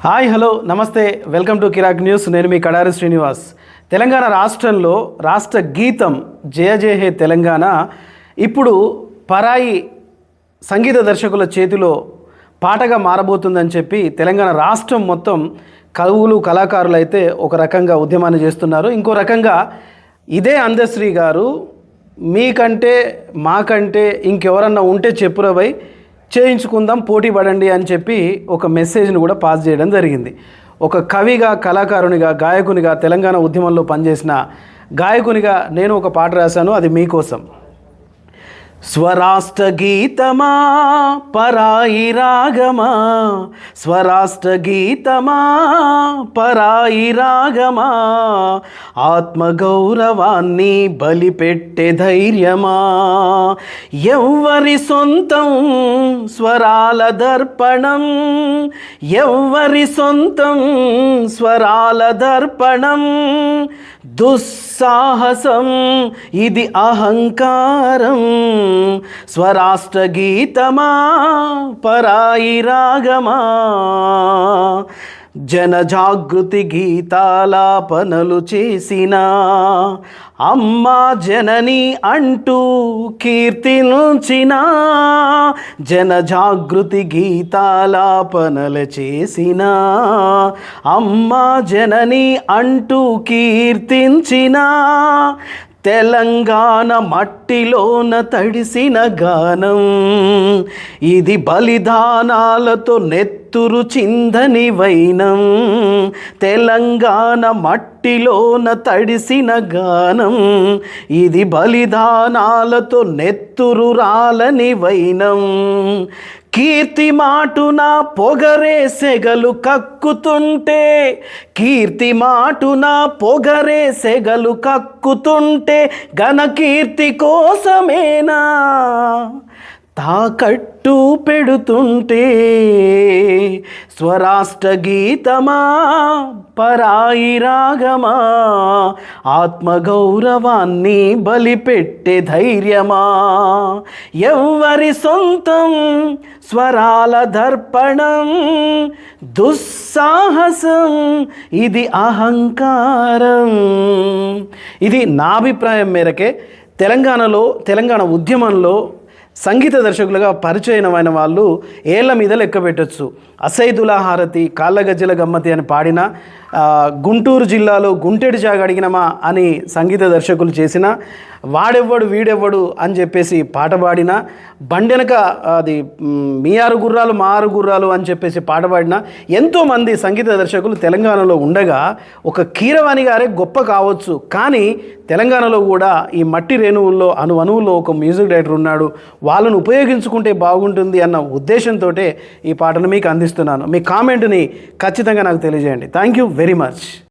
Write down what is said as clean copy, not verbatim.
Hi hello నమస్తే welcome to Kirik news. నేను మీ కడారి శ్రీనివాస్. తెలంగాణ రాష్ట్రంలో రాష్ట్ర గీతం జయ జయ హే తెలంగాణ ఇప్పుడు పరాయి సంగీత దర్శకుల చేతిలో పాటగా మారబోతుందని చెప్పి తెలంగాణ రాష్ట్రం మొత్తం కవులు కళాకారులు అయితే ఒక రకంగా ఉద్యమాన్ని చేస్తున్నారు. ఇంకో రకంగా ఇదే అందశ్రీ గారు మీకంటే మాకంటే ఇంకెవరన్నా ఉంటే చెప్పురవై చేయించుకుందాం, పోటీ పడండి అని చెప్పి ఒక మెసేజ్ని కూడా పాస్ చేయడం జరిగింది. ఒక కవిగా, కళాకారునిగా, గాయకునిగా, తెలంగాణ ఉద్యమంలో పనిచేసిన గాయకునిగా నేను ఒక పాట రాశాను, అది మీకోసం. స్వరాష్ట్ర గీతమా పరాయి రాగమా, స్వరాష్ట్ర గీతమా పరాయి రాగమా, ఆత్మగౌరవాన్ని బలిపెట్టే ధైర్యమా, ఎవ్వరి సొంతం స్వరాల దర్పణం, ఎవ్వరి సొంతం స్వరాల దర్పణం, దుస్సాహసం ఇది అహంకారం, స్వరాష్ట్ర గీతమా పరాయి రాగమా, జనజాగృతి గీతాలాపనలు చేసిన అమ్మా జనని అంటూ కీర్తించిన, జనజాగృతి గీతాలాపనలు చేసిన అమ్మా జనని అంటూ కీర్తించిన, తెలంగాణ మట్టిలోన తడిసిన గానం ఇది, బలిదానాలతో నెత్తురు చిందని వైనం, తెలంగాణ మట్టిలోన తడిసిన గానం ఇది, బలిదానాలతో నెత్తురు రాలని వైనం, కీర్తి మాటున పొగరే సెగలు కక్కుతుంటే, కీర్తి మాటున పొగరే సెగలు కక్కుతుంటే, ఘన కీర్తి కోసమేనా తాకట్టు పెడుతుంటే, స్వరాష్ట్ర గీతమా పరాయి రాగమా, ఆత్మగౌరవాన్ని బలిపెట్టే ధైర్యమా, ఎవ్వరి సొంతం స్వరాల దర్పణం, దుస్సాహసం ఇది అహంకారం. ఇది నా అభిప్రాయం మేరకే. తెలంగాణ ఉద్యమంలో సంగీత దర్శకులుగా పరిచయమైన వాళ్ళు ఏళ్ల మీద లెక్క పెట్టచ్చు. అసైదులా హారతి, కాళ్ళ గజ్జల గమ్మతి అని పాడిన, గుంటూరు జిల్లాలో గుంటెడి జాగ అడిగినమా అని సంగీత దర్శకులు చేసిన, వాడెవ్వడు వీడెవ్వడు అని చెప్పేసి పాట పాడిన, బండెనక అది మీ ఆరు గుర్రాలు మా ఆరు గుర్రాలు అని చెప్పేసి పాట పాడిన ఎంతోమంది సంగీత దర్శకులు తెలంగాణలో ఉండగా, ఒక కీరవాణి గారే గొప్ప కావచ్చు, కానీ తెలంగాణలో కూడా ఈ మట్టి రేణువుల్లో అణువుల్లో ఒక మ్యూజిక్ డైరెక్టర్ ఉన్నాడు, వాళ్ళను ఉపయోగించుకుంటే బాగుంటుంది అన్న ఉద్దేశంతో ఈ పాటను మీకు అందిస్తున్నాను. మీ కామెంట్ని ఖచ్చితంగా నాకు తెలియజేయండి. Thank you very much.